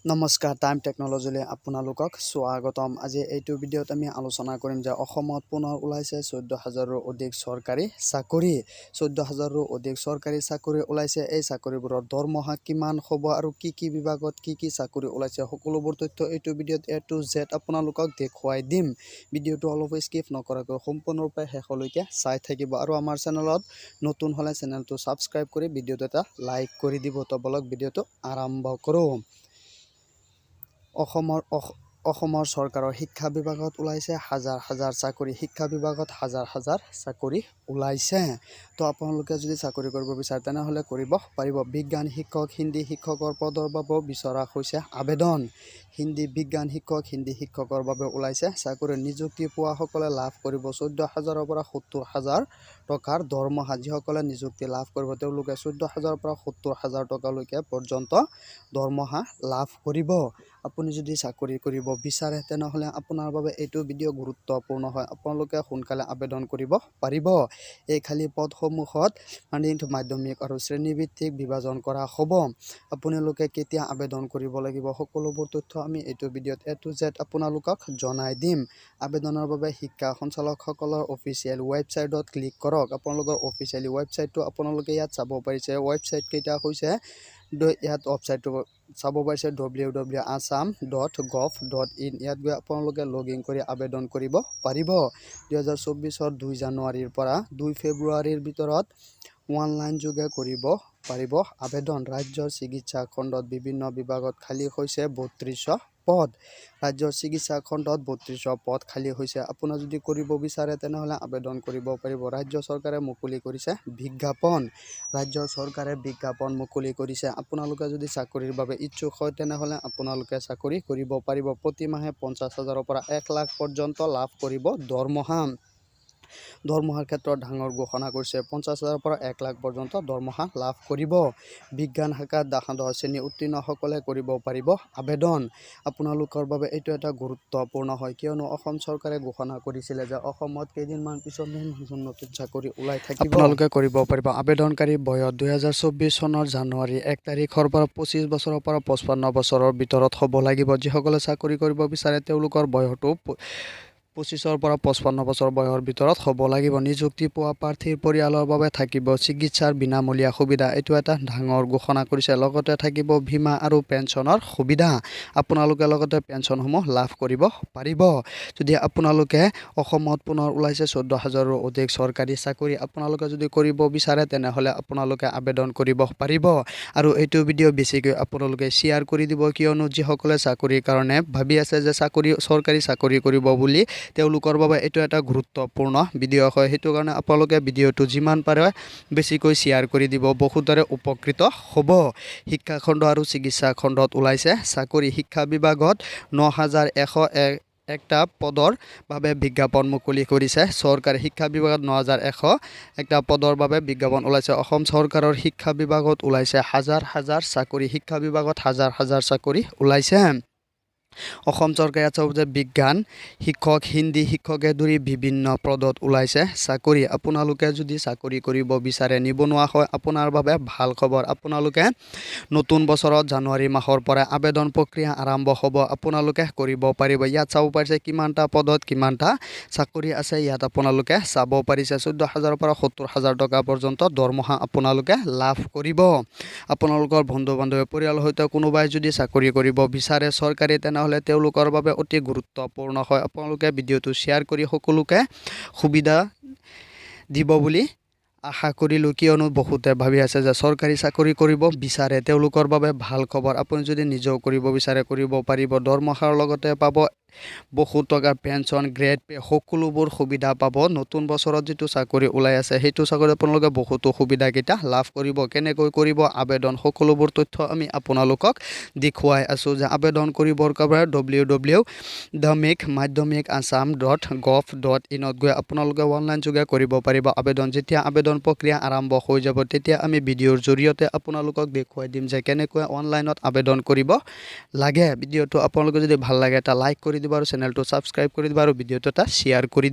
নমস্কাৰ টাইম টেকনলজিলৈ আপোনালোকক স্বাগতম। আজি এইটো ভিডিঅ'ত আমি আলোচনা কৰিম যে অসমত পুনৰ ওলাইছে 14,000ৰো অধিক চৰকাৰী চাকৰি। 14,000ৰো অধিক চৰকাৰী চাকৰি ওলাইছে। এই চাকৰিবোৰৰ দৰমহা কিমান হ'ব আৰু কি বিভাগত কি চাকৰি ওলাইছে সকলোবোৰ তথ্য এইটো ভিডিঅ'ত A to Z আপোনালোকক দেখুৱাই দিম। ভিডিঅ'টো অলপ স্কিপ নকৰাকৈ সম্পূৰ্ণৰূপে শেষলৈকে চাই থাকিব আৰু আমাৰ চেনেলত নতুন হ'লে চেনেলটো ছাবস্ক্ৰাইব কৰি ভিডিঅ'টো এটা লাইক কৰি দিব। তো বলক ভিডিঅ'টো আৰম্ভ কৰোঁ। অসমৰ চৰকাৰৰ শিক্ষা বিভাগত ওলাইছে হাজাৰ চাকৰি। শিক্ষা বিভাগত হাজাৰ চাকৰি ওলাইছে। তো আপোনালোকে যদি চাকৰি কৰিব বিচাৰে তেনেহ'লে কৰিব পাৰিব। বিজ্ঞান শিক্ষক, হিন্দী শিক্ষকৰ পদৰ বাবে বিচৰা হৈছে আবেদন। বিজ্ঞান শিক্ষক, হিন্দী শিক্ষকৰ বাবে ওলাইছে চাকৰি। নিযুক্তি পোৱাসকলে লাভ কৰিব 14,000ৰ পৰা 70,000 টকাৰ দৰমহা। যিসকলে নিযুক্তি লাভ কৰিব তেওঁলোকে 14,000ৰ পৰা 70,000 টকালৈকে পৰ্যন্ত দৰমহা লাভ কৰিব। আপুনি যদি চাকৰি কৰিব বিচাৰে তেনেহ'লে আপোনাৰ বাবে এইটো ভিডিঅ' গুৰুত্বপূৰ্ণ হয়। আপোনালোকে সোনকালে আবেদন কৰিব পাৰিব। এই খালী পদসমূহত মাধ্যমিক আৰু শ্ৰেণীভিত্তিক বিভাজন কৰা হ'ব। আপোনালোকে কেতিয়া আবেদন কৰিব লাগিব সকলোবোৰ তথ্য আমি এইটো ভিডিঅ'ত A to Z আপোনালোকক জনাই দিম। আবেদনৰ বাবে শিক্ষা সঞ্চালকসকলৰ অফিচিয়েল ৱেবছাইটত ক্লিক কৰক। আপোনালোকৰ অফিচিয়েল ৱেবছাইটটো আপোনালোকে ইয়াত চাব পাৰিছে। ৱেবছাইট কেইটা হৈছে ইয়াত ৱেবছাইটটো চাব পাৰিছে www.assam.gov.in। ইয়াত গৈ আপোনালোকে লগ ইন কৰি আবেদন কৰিব পাৰিব। 2024 2 জানুৱাৰীৰ পৰা 2 ফেব্ৰুৱাৰীৰ ভিতৰত অনলাইন যোগে কৰিব পাৰিব আবেদন। ৰাজ্যৰ চিকিৎসা খণ্ডত বিভিন্ন বিভাগত খালী হৈছে 32 পদ। ৰাজ্যৰ চিকিৎসা খণ্ডত 32 পদ খালী হৈছে। আপোনাৰ যদি কৰিব বিচাৰে তেনেহ'লে আবেদন কৰিব পাৰিব। ৰাজ্য চৰকাৰে মুকলি কৰিছে বিজ্ঞাপন। ৰাজ্য চৰকাৰে বিজ্ঞাপন মুকলি কৰিছে। আপোনালোকে যদি চাকৰিৰ বাবে ইচ্ছুক হয় তেনেহ'লে আপোনালোকে চাকৰি কৰিব পাৰিব। প্ৰতিমাহে 50,000ৰ পৰা 1 লাখ পৰ্যন্ত লাভ কৰিব দৰমহা। দৰমহাৰ ক্ষেত্ৰত ডাঙৰ ঘোষণা কৰিছে। 50,000ৰ পৰা 1 লাখ পৰ্যন্ত দৰমহা লাভ কৰিব। বিজ্ঞান শাখাত 10 শ্ৰেণী উত্তীৰ্ণসকলে কৰিব পাৰিব আবেদন। আপোনালোকৰ বাবে এইটো এটা গুৰুত্বপূৰ্ণ হয় কিয়নো অসম চৰকাৰে ঘোষণা কৰিছিলে যে অসমত কেইদিনমান পিছত নতুন চাকৰি ওলাই থাকিব। আপোনালোকে কৰিব পাৰিব। আবেদনকাৰী বয়স 2024 চনৰ জানুৱাৰী 1 তাৰিখৰ পৰা 25 বছৰৰ পৰা 55 বছৰৰ ভিতৰত হ'ব লাগিব। যিসকলে চাকৰি কৰিব বিচাৰে তেওঁলোকৰ বয়সটো 25ৰ পৰা 55 বছৰ বয়সৰ ভিতৰত হ'ব লাগিব। নিযুক্তি পোৱা প্ৰাৰ্থীৰ পৰিয়ালৰ বাবে থাকিব চিকিৎসাৰ বিনামূলীয়া সুবিধা। এইটো এটা ডাঙৰ ঘোষণা কৰিছে। লগতে থাকিব বীমা আৰু পেঞ্চনৰ সুবিধা। আপোনালোকে লগতে পেঞ্চনসমূহ লাভ কৰিব পাৰিব। যদি আপোনালোকে অসমত পুনৰ ওলাইছে 14,000ৰো অধিক চৰকাৰী চাকৰি। আপোনালোকে যদি কৰিব বিচাৰে তেনেহ'লে আপোনালোকে আবেদন কৰিব পাৰিব। আৰু এইটো ভিডিঅ' বেছিকৈ আপোনালোকে শ্বেয়াৰ কৰি দিব কিয়নো যিসকলে চাকৰিৰ কাৰণে ভাবি আছে যে চৰকাৰী চাকৰি কৰিব বুলি তেওঁলোকৰ বাবে এইটো এটা গুৰুত্বপূৰ্ণ ভিডিঅ' হয়। সেইটো কাৰণে আপোনালোকে ভিডিঅ'টো যিমান পাৰে বেছিকৈ শ্বেয়াৰ কৰি দিব। বহুতৰে উপকৃত হ'ব। শিক্ষা খণ্ড আৰু চিকিৎসা খণ্ডত ওলাইছে চাকৰি। শিক্ষা বিভাগত 9,101টা পদৰ বাবে বিজ্ঞাপন মুকলি কৰিছে চৰকাৰে। শিক্ষা বিভাগত 9,101টা পদৰ বাবে বিজ্ঞাপন ওলাইছে। অসম চৰকাৰৰ শিক্ষা বিভাগত ওলাইছে হাজাৰ চাকৰি। শিক্ষা বিভাগত হাজাৰ চাকৰি ওলাইছে। অসম চৰকাৰে চাব যে বিজ্ঞান শিক্ষক, হিন্দী শিক্ষকে ধৰি বিভিন্ন পদত ওলাইছে চাকৰি। আপোনালোকে যদি চাকৰি কৰিব বিচাৰে নিবনুৱা হয় আপোনাৰ বাবে ভাল খবৰ। আপোনালোকে নতুন বছৰত জানুৱাৰী মাহৰ পৰা আবেদন প্ৰক্ৰিয়া আৰম্ভ হ'ব। আপোনালোকে কৰিব পাৰিব। ইয়াত চাব পাৰিছে কিমানটা পদত কিমানটা চাকৰি আছে। ইয়াত আপোনালোকে চাব পাৰিছে 14,000ৰ পৰা 70,000 টকা পৰ্যন্ত দৰমহা আপোনালোকে লাভ কৰিব। আপোনালোকৰ বন্ধু বান্ধৱী পৰিয়ালৰ সৈতে কোনোবাই যদি চাকৰি কৰিব বিচাৰে চৰকাৰী তেনেহ'লে তেওঁলোকৰ বাবে অতি গুৰুত্বপূৰ্ণ হয়। আপোনালোকে ভিডিঅ'টো শ্বেয়াৰ কৰি সকলোকে সুবিধা দিব বুলি আশা কৰিলোঁ কিয়নো বহুতে ভাবি আছে যে চৰকাৰী চাকৰি কৰিব বিচাৰে তেওঁলোকৰ বাবে ভাল খবৰ। আপুনি যদি নিজেও কৰিব বিচাৰে কৰিব পাৰিব। দৰমহাৰ লগতে পাব বহুত টকা পেঞ্চন, গ্ৰেড পে সকলোবোৰ সুবিধা পাব। নতুন বছৰত যিটো চাকৰি ওলাই আছে সেইটো চাকৰি আপোনালোকে বহুতো সুবিধাকেইটা লাভ কৰিব। কেনেকৈ কৰিব আবেদন সকলোবোৰ তথ্য আমি আপোনালোকক দেখুৱাই আছোঁ যে আবেদন কৰিবৰ বাবে www.mathmadhyamikassam.gov.in গৈ আপোনালোকে অনলাইন যোগে কৰিব পাৰিব আবেদন। যেতিয়া আবেদন প্ৰক্ৰিয়া আৰম্ভ হৈ যাব তেতিয়া আমি ভিডিঅ'ৰ জৰিয়তে আপোনালোকক দেখুৱাই দিম যে কেনেকৈ অনলাইনত আবেদন কৰিব লাগে। ভিডিঅ'টো আপোনালোকে যদি ভাল লাগে এটা লাইক কৰি দিব আৰু চেনেলটো ছাবস্ক্ৰাইব কৰি দিব আৰু ভিডিঅ'টো এটা শ্বেয়াৰ কৰি দিব।